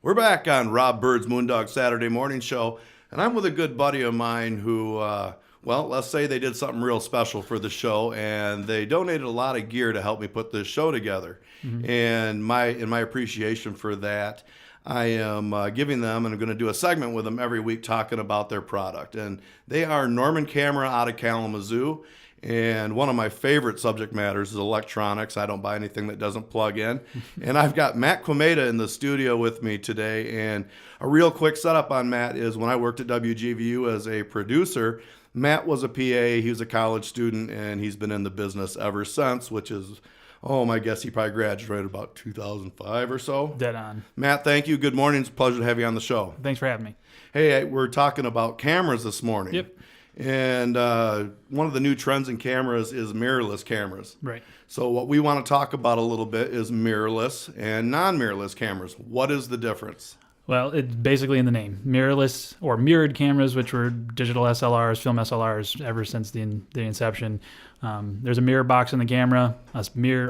We're back on Rob Byrd's Moondog Saturday Morning Show, and I'm with a good buddy of mine who, let's say they did something real special for the show, and they donated a lot of gear to help me put this show together. Mm-hmm. And in my appreciation for that, I am giving them, and I'm going to do a segment with them every week talking about their product. And they are Norman Camera out of Kalamazoo. And one of my favorite subject matters is electronics. I don't buy anything that doesn't plug in. And I've got Matt Quemada in the studio with me today. And a real quick setup on Matt is when I worked at WGVU as a producer, Matt was a PA, he was a college student, and he's been in the business ever since, which is, I guess he probably graduated about 2005 or so. Dead on. Matt, thank you. Good morning. It's a pleasure to have you on the show. Thanks for having me. Hey, we're talking about cameras this morning. Yep. And one of the new trends in cameras is mirrorless cameras. Right. So what we want to talk about a little bit is mirrorless and non-mirrorless cameras. What is the difference? Well, it's basically in the name. Mirrorless or mirrored cameras, which were digital SLRs, film SLRs ever since the inception. There's a mirror box in the camera, a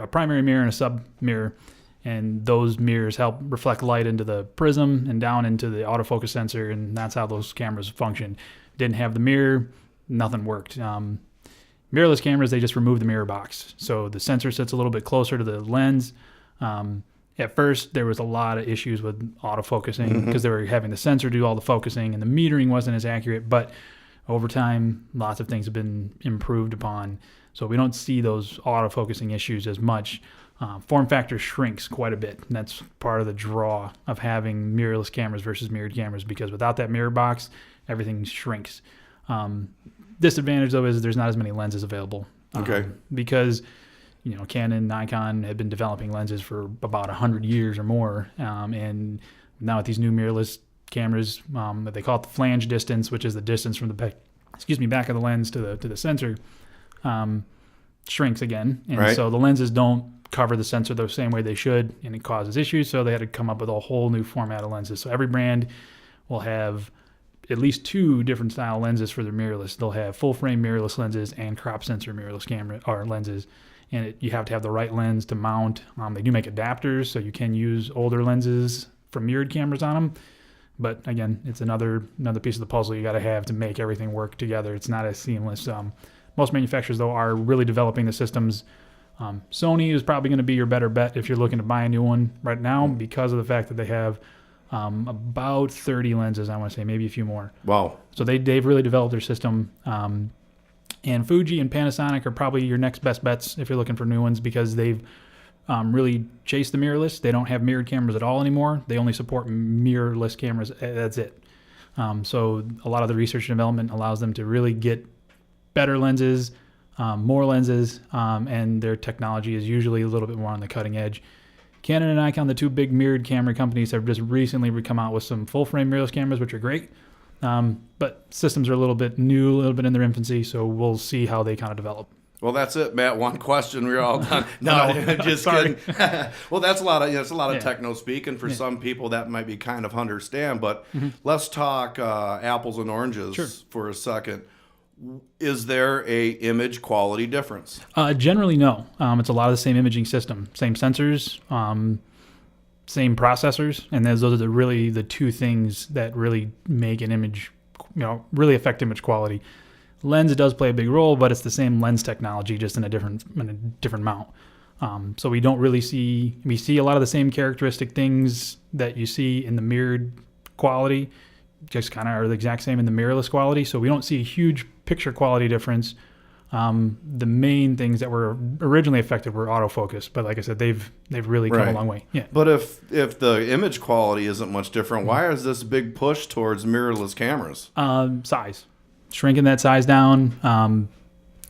primary mirror and a sub-mirror. And those mirrors help reflect light into the prism and down into the autofocus sensor, and that's how those cameras function. Didn't have the mirror, nothing worked. Mirrorless cameras, they just remove the mirror box. So the sensor sits a little bit closer to the lens. At first, there was a lot of issues with autofocusing because they were having the sensor do all the focusing and the metering wasn't as accurate. But over time, lots of things have been improved upon. So we don't see those autofocusing issues as much. Form factor shrinks quite a bit. And that's part of the draw of having mirrorless cameras versus mirrored cameras, because without that mirror box, everything shrinks. Disadvantage, though, is there's not as many lenses available. Okay. Because, Canon, Nikon had been developing lenses for about 100 years or more. And now with these new mirrorless cameras, they call it the flange distance, which is the distance from the back of the lens to the sensor, shrinks again. And right. So the lenses don't cover the sensor the same way they should, and it causes issues. So they had to come up with a whole new format of lenses. So every brand will have at least two different style lenses for their mirrorless. They'll have full frame mirrorless lenses and crop sensor mirrorless camera or lenses. And you have to have the right lens to mount. They do make adapters, so you can use older lenses from mirrored cameras on them. But again, it's another piece of the puzzle you got to have to make everything work together. It's not as seamless. Most manufacturers, though, are really developing the systems. Sony is probably going to be your better bet if you're looking to buy a new one right now, because of the fact that they have about 30 lenses, I want to say, maybe a few more. Wow. So they've really developed their system. And Fuji and Panasonic are probably your next best bets if you're looking for new ones, because they've really chased the mirrorless. They don't have mirrored cameras at all anymore. They only support mirrorless cameras. That's it. So a lot of the research and development allows them to really get better lenses, more lenses, and their technology is usually a little bit more on the cutting edge. Canon and Nikon, the two big mirrored camera companies, have just recently come out with some full-frame mirrorless cameras, which are great. But systems are a little bit new, a little bit in their infancy, so we'll see how they kind of develop. Well, that's it, Matt. One question. We're all done. No, just kidding. Well, that's a lot of techno speak, and for some people that might be kind of understand. But let's talk apples and oranges for a second. Is there a image quality difference? Generally, no. It's a lot of the same imaging system, same sensors, same processors, and those are the two things that really make an image, really affect image quality. Lens does play a big role, but it's the same lens technology, just in a different mount. So we don't really see a lot of the same characteristic things that you see in the mirrored quality, just kind of are the exact same in the mirrorless quality. So we don't see a huge picture quality difference. The main things that were originally affected were autofocus, but like I said, they've really come a long way. Yeah. But if the image quality isn't much different, why is this big push towards mirrorless cameras? Size, shrinking that size down.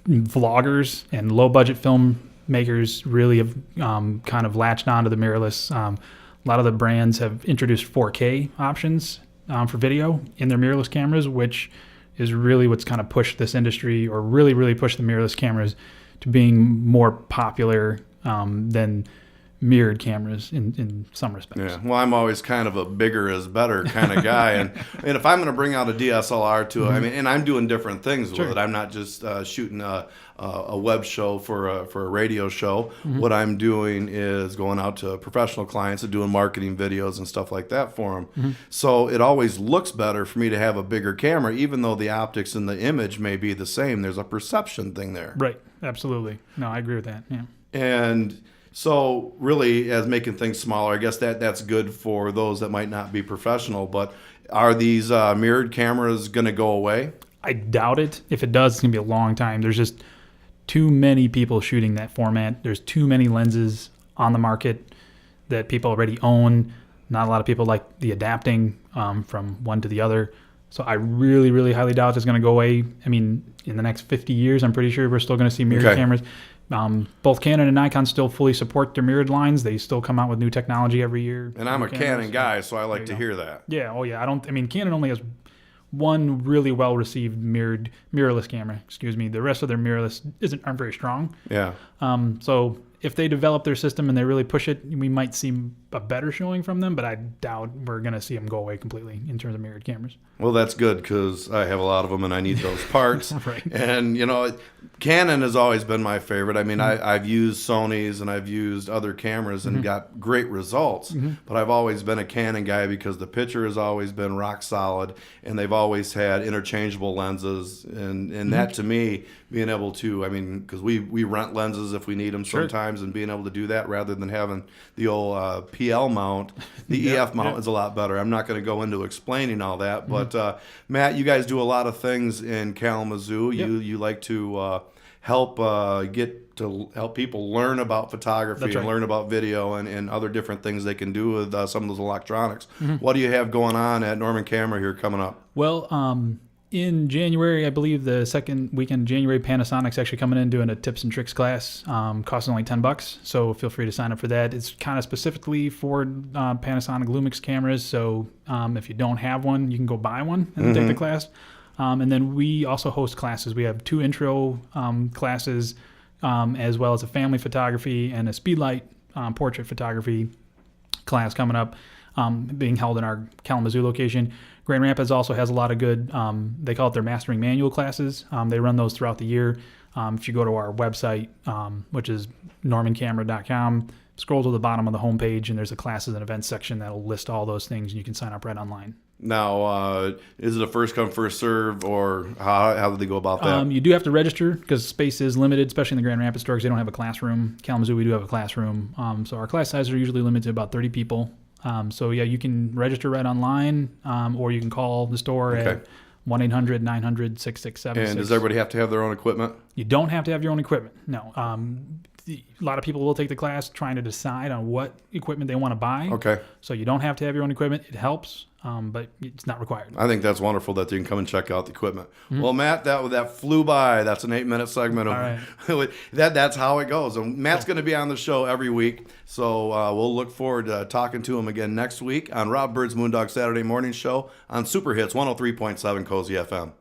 Vloggers and low budget film makers really have kind of latched onto the mirrorless. A lot of the brands have introduced 4K options for video in their mirrorless cameras, which is really what's kind of pushed this industry, or really pushed the mirrorless cameras to being more popular than mirrored cameras in some respects. Yeah. Well, I'm always kind of a bigger is better kind of guy, and if I'm going to bring out a DSLR to it, I mean, and I'm doing different things with it. I'm not just shooting a web show for a radio show. What I'm doing is going out to professional clients and doing marketing videos and stuff like that for them. So it always looks better for me to have a bigger camera, even though the optics and the image may be the same. There's a perception thing there. Right. Absolutely. No, I agree with that. Yeah. And so really, as making things smaller, I guess that's good for those that might not be professional. But are these mirrored cameras going to go away? I doubt it. If it does, it's going to be a long time. There's just too many people shooting that format. There's too many lenses on the market that people already own. Not a lot of people like the adapting from one to the other. So I really, really highly doubt it's going to go away. I mean, in the next 50 years, I'm pretty sure we're still going to see mirrored cameras. Both Canon and Nikon still fully support their mirrored lines. They still come out with new technology every year. And I'm a Canon guy, so I like to hear that. Yeah. Oh, yeah. Canon only has one really well-received mirrorless camera. Excuse me. The rest of their mirrorless aren't very strong. Yeah. So if they develop their system and they really push it, we might see a better showing from them, but I doubt we're going to see them go away completely in terms of mirrored cameras. Well, that's good because I have a lot of them and I need those parts. Right. And, Canon has always been my favorite. I mean, I've used Sony's and I've used other cameras and got great results, but I've always been a Canon guy because the picture has always been rock solid and they've always had interchangeable lenses. And that to me, being able to, because we rent lenses if we need them sometimes, and being able to do that rather than having the old PL mount, the EF mount is a lot better. I'm not going to go into explaining all that, but Matt, you guys do a lot of things in Kalamazoo. You like to help people learn about photography and learn about video and other different things they can do with some of those electronics. What do you have going on at Norman Camera here coming up? Well, in January, I believe the second weekend of January, Panasonic's actually coming in doing a tips and tricks class, costing only $10. So feel free to sign up for that. It's kind of specifically for Panasonic Lumix cameras. So if you don't have one, you can go buy one and take the class. And then we also host classes. We have 2 intro classes, as well as a family photography and a speedlight portrait photography class coming up, being held in our Kalamazoo location. Grand Rapids also has a lot of good, they call it their mastering manual classes. They run those throughout the year. If you go to our website, which is normancamera.com, scroll to the bottom of the homepage, and there's a classes and events section that'll list all those things, and you can sign up right online. Now, is it a first come, first serve, or how do they go about that? You do have to register because space is limited, especially in the Grand Rapids store, because they don't have a classroom. Kalamazoo, we do have a classroom. So our class sizes are usually limited to about 30 people. So yeah, you can register right online, or you can call the store at 1-800-900-6676. And does everybody have to have their own equipment? You don't have to have your own equipment. No. A lot of people will take the class trying to decide on what equipment they want to buy. Okay. So you don't have to have your own equipment. It helps, but it's not required. I think that's wonderful that you can come and check out the equipment. Well, Matt, that flew by. That's an 8-minute segment. All right. That's how it goes. And Matt's going to be on the show every week, so we'll look forward to talking to him again next week on Rob Byrd's Moondog Saturday Morning Show on Super Hits 103.7 Cozy FM.